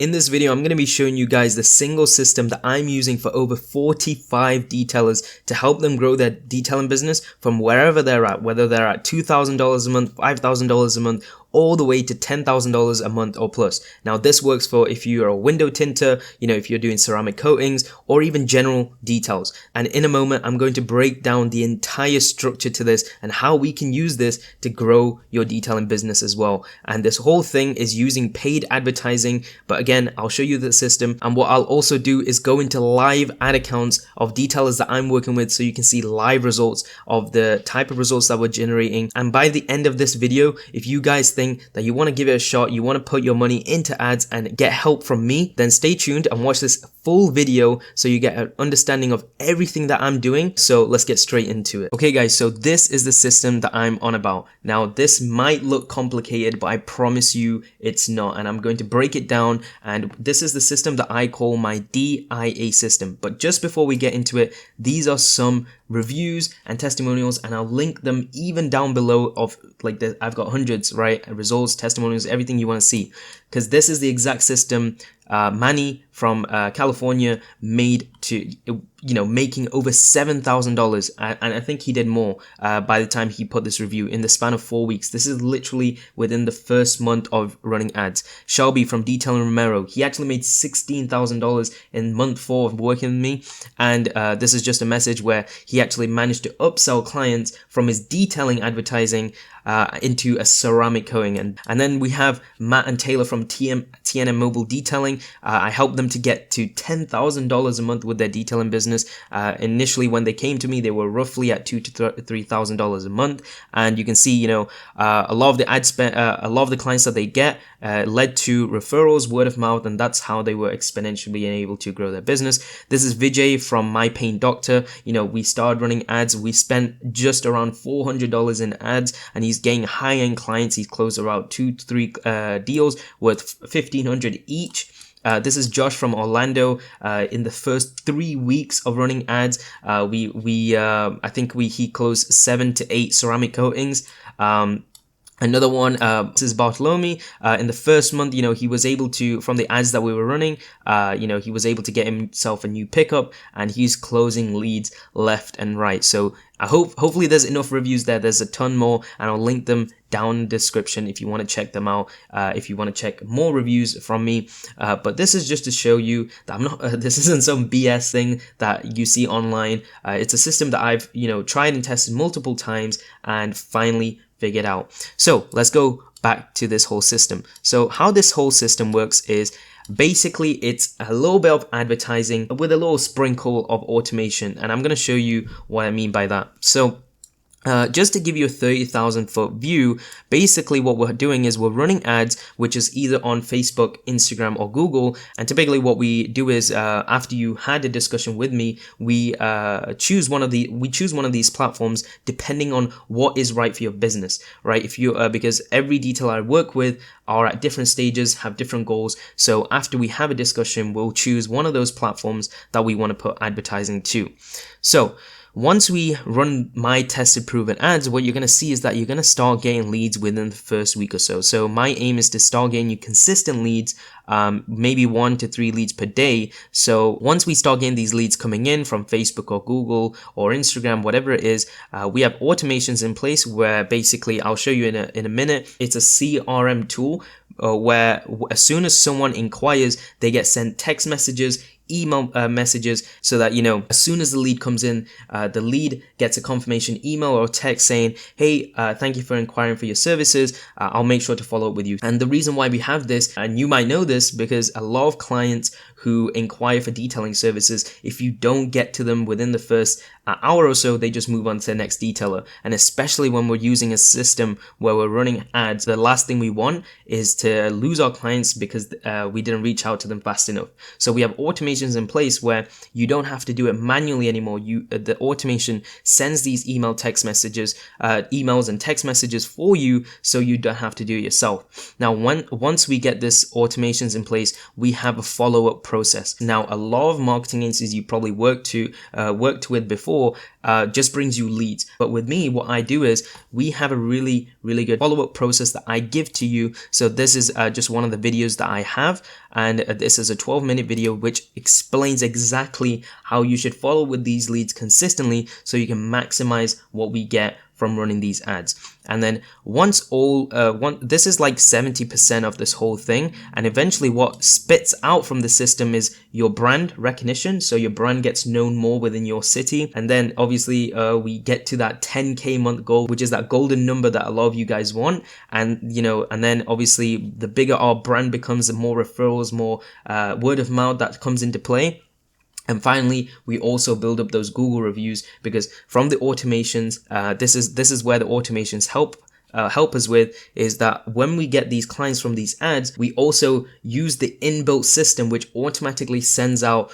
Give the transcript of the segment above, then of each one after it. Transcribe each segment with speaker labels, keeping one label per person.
Speaker 1: In this video, I'm going to be showing you guys the single system that I'm using for over 45 detailers to help them grow their detailing business from wherever they're at, whether they're at $2,000 a month, $5,000 a month, all the way to $10,000 a month or plus. Now this works for if you're a window tinter, if you're doing ceramic coatings or even general details. And in a moment, I'm going to break down the entire structure to this and how we can use this to grow your detailing business as well. And this whole thing is using paid advertising, but again, I'll show you the system. And what I'll also do is go into live ad accounts of detailers that I'm working with so you can see live results of the type of results that we're generating. And by the end of this video, if you guys think that you want to give it a shot, you want to put your money into ads and get help from me, then stay tuned and watch this full video so you get an understanding of everything that I'm doing. So let's get straight into it. Okay guys, so this is the system that I'm on about. Now this might look complicated, but I promise you it's not, and I'm going to break it down. And this is the system that I call my DIA system. But just before we get into it, these are some reviews and testimonials, and I'll link them even down below of I've got hundreds, right? Results, testimonials, everything you want to see, because this is the exact system Manny from California made to, making over $7,000, and I think he did more by the time he put this review in the span of 4 weeks. This is literally within the first month of running ads. Shelby from Detailing Romero, he actually made $16,000 in month 4 of working with me, and this is just a message where he actually managed to upsell clients from his detailing advertising into a ceramic coating. And then we have Matt and Taylor from TNM Mobile Detailing. I helped them to get to $10,000 a month with their detailing business. Initially, when they came to me, they were roughly at $2,000 to $3,000 a month. And you can see, a lot of the ad spend, a lot of the clients that they get led to referrals, word of mouth, and that's how they were exponentially able to grow their business. This is Vijay from My Pain Doctor. We started running ads. We spent just around $400 in ads, and he's getting high-end clients. He's closed around 2 to 3 deals worth $1,500 each. This is Josh from Orlando. In the first 3 weeks of running ads, I think he closed 7 to 8 ceramic coatings. Another one, this is Bartolome. In the first month, he was able to, from the ads that we were running, he was able to get himself a new pickup, and he's closing leads left and right. So hopefully there's enough reviews there. There's a ton more, and I'll link them down in the description if you want to check them out, if you want to check more reviews from me. But this is just to show you that I'm not, this isn't some BS thing that you see online. It's a system that I've, tried and tested multiple times and finally figured out. So let's go back to this whole system. So how this whole system works is basically it's a little bit of advertising with a little sprinkle of automation, and I'm going to show you what I mean by that. So just to give you a 30,000 foot view, basically what we're doing is we're running ads, which is either on Facebook, Instagram, or Google. And typically what we do is after you had a discussion with me, we choose one of these platforms depending on what is right for your business, right? If you because every detailer I work with are at different stages, have different goals. So after we have a discussion, we'll choose one of those platforms that we want to put advertising to. So once we run my tested proven ads, what you're going to see is that you're going to start getting leads within the first week or so. So my aim is to start getting you consistent leads, maybe 1 to 3 leads per day. So once we start getting these leads coming in from Facebook or Google or Instagram, whatever it is, we have automations in place where basically I'll show you in a minute. It's a CRM tool where as soon as someone inquires, they get sent text messages, email messages, so that as soon as the lead comes in, the lead gets a confirmation email or text saying, hey, thank you for inquiring for your services, I'll make sure to follow up with you. And the reason why we have this, and you might know this, because a lot of clients who inquire for detailing services, if you don't get to them within the first hour or so, they just move on to the next detailer. And especially when we're using a system where we're running ads, the last thing we want is to lose our clients because we didn't reach out to them fast enough. So we have automations in place where you don't have to do it manually anymore. The automation sends these emails and text messages for you, so you don't have to do it yourself. Now, once we get this automations in place, we have a follow-up process. Now, a lot of marketing agencies you probably worked with before just brings you leads. But with me, what I do is we have a really good follow-up process that I give to you. So this is just one of the videos that I have, and this is a 12-minute video which explains exactly how you should follow with these leads consistently so you can maximize what we get from running these ads. And then once this is like 70% of this whole thing, and eventually what spits out from the system is your brand recognition, so your brand gets known more within your city. And then obviously we get to that 10k month goal, which is that golden number that a lot of you guys want. And and then obviously the bigger our brand becomes, the more referrals, more word of mouth that comes into play. And finally, we also build up those Google reviews, because from the automations, this is where the automations help us with, is that when we get these clients from these ads, we also use the inbuilt system which automatically sends out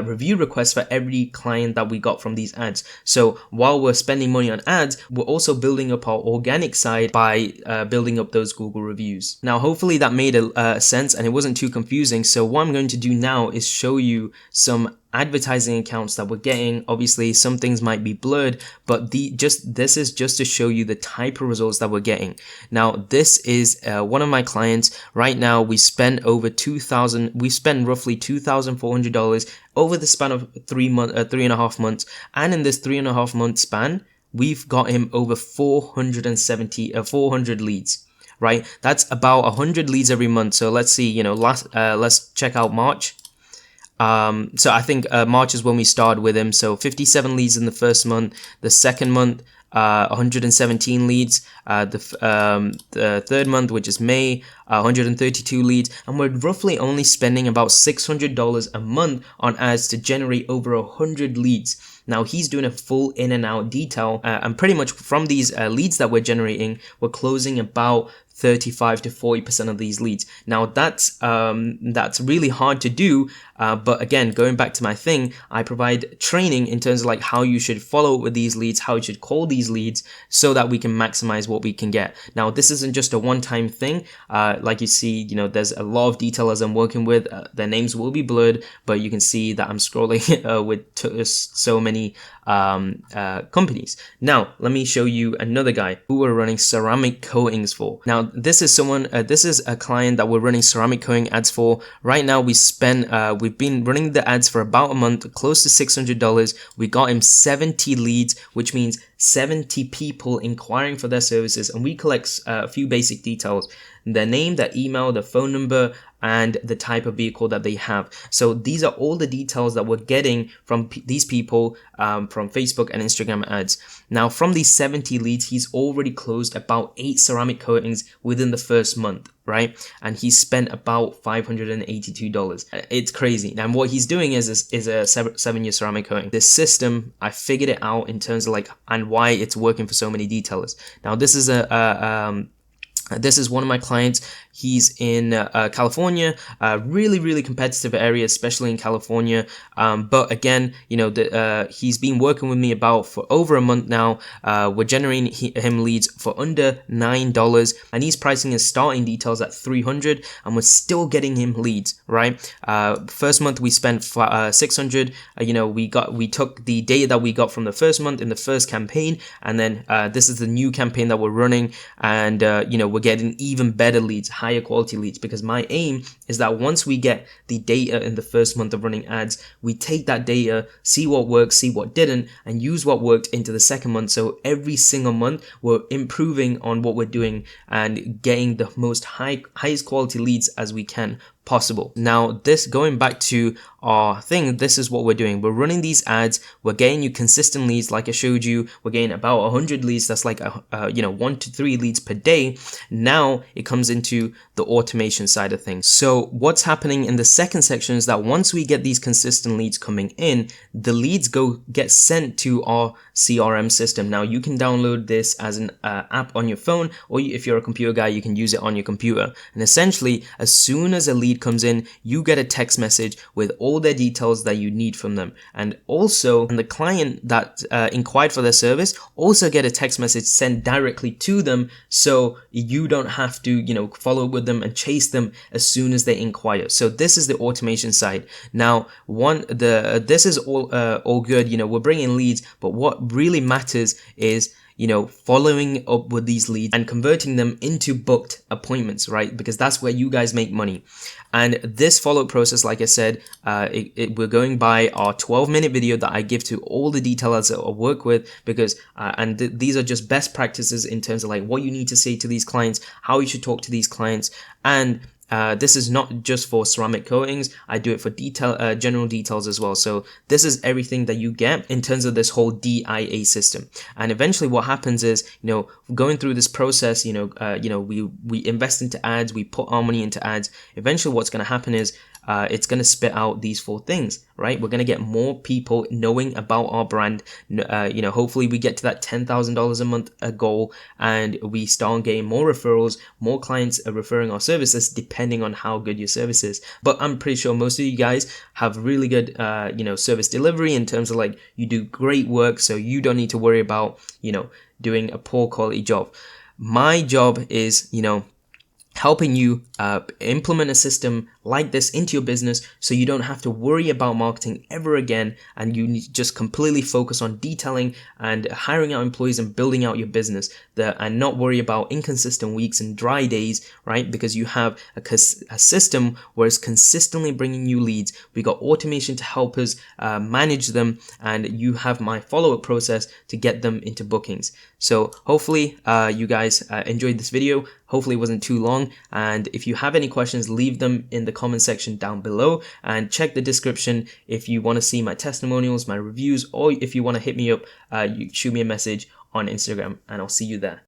Speaker 1: review requests for every client that we got from these ads. So while we're spending money on ads, we're also building up our organic side by building up those Google reviews. Now, hopefully that made sense and it wasn't too confusing. So what I'm going to do now is show you some advertising accounts that we're getting. Obviously some things might be blurred, but this is just to show you the type of results that we're getting. Now this is one of my clients. Right now we spend roughly $2,400 over the span of 3.5 months, and in this 3.5 month span we've got him over 400 leads. Right, that's about 100 leads every month. So let's see, let's check out March. So I think March is when we started with him. So 57 leads in the first month. The second month, 117 leads. The third month, which is May, 132 leads. And we're roughly only spending about $600 a month on ads to generate over 100 leads. Now he's doing a full in and out detail, and pretty much from these leads that we're generating, we're closing about 35 to 40% of these leads. Now that's really hard to do, but again, going back to my thing, I provide training in terms of like how you should follow up with these leads, how you should call these leads, so that we can maximize what we can get. Now this isn't just a one-time thing. Like you see, there's a lot of detailers I'm working with. Their names will be blurred, but you can see that I'm scrolling with so many companies. Now let me show you another guy who we're running ceramic coatings for. Now this is a client that we're running ceramic coating ads for. Right now we've been running the ads for about a month, close to $600. We got him 70 leads, which means 70 people inquiring for their services, and we collect a few basic details: their name, their email, their phone number, and the type of vehicle that they have. So these are all the details that we're getting from these people from Facebook and Instagram ads. Now from these 70 leads, he's already closed about 8 ceramic coatings within the first month, right? And he spent about $582. It's crazy. And what he's doing is a 7-year ceramic coating. This system, I figured it out in terms of like, and why it's working for so many detailers. Now this is this is one of my clients. He's in California, really competitive area, especially in California. But again, he's been working with me for over a month now. We're generating him leads for under $9, and he's pricing his starting details at $300, and we're still getting him leads. Right, first month we spent $600. We took the data that we got from the first month in the first campaign, and then this is the new campaign that we're running, and we're getting even better leads, higher quality leads, because my aim is that once we get the data in the first month of running ads, we take that data, see what works, see what didn't, and use what worked into the second month. So every single month we're improving on what we're doing and getting the highest quality leads as we can possible. Now going back to our thing, this is what we're doing. We're running these ads, we're getting you consistent leads. Like I showed you, we're getting about 100 leads. That's like 1 to 3 leads per day. Now it comes into the automation side of things. So what's happening in the second section is that once we get these consistent leads coming in, the leads get sent to our CRM system. Now you can download this as an app on your phone, or if you're a computer guy, you can use it on your computer. And essentially, as soon as a lead lead comes in, you get a text message with all their details that you need from them. And also, the client that inquired for their service also get a text message sent directly to them, so you don't have to, follow up with them and chase them as soon as they inquire. So this is the automation side. Now, this is all good. We're bringing leads, but what really matters is following up with these leads and converting them into booked appointments, right? Because that's where you guys make money. And this follow-up process, like I said, we're going by our 12-minute video that I give to all the detailers that I work with, because these are just best practices in terms of like what you need to say to these clients, how you should talk to these clients. And this is not just for ceramic coatings. I do it for general details as well. So this is everything that you get in terms of this whole DIA system. And eventually what happens is, going through this process, we invest into ads, we put our money into ads. Eventually what's going to happen is, it's going to spit out these 4 things, right? We're going to get more people knowing about our brand. Hopefully we get to that $10,000 a month goal, and we start getting more referrals, more clients are referring our services, depending on how good your service is. But I'm pretty sure most of you guys have really good, service delivery in terms of like, you do great work, so you don't need to worry about, doing a poor quality job. My job is, helping you implement a system like this into your business, so you don't have to worry about marketing ever again, and you need to just completely focus on detailing and hiring out employees and building out your business, and not worry about inconsistent weeks and dry days, right? Because you have a system where it's consistently bringing you leads. We got automation to help us manage them, and you have my follow-up process to get them into bookings. So hopefully you guys enjoyed this video. Hopefully it wasn't too long, and if you have any questions, leave them in the comment section down below, and check the description if you want to see my testimonials, my reviews, or if you want to hit me up, you shoot me a message on Instagram, and I'll see you there.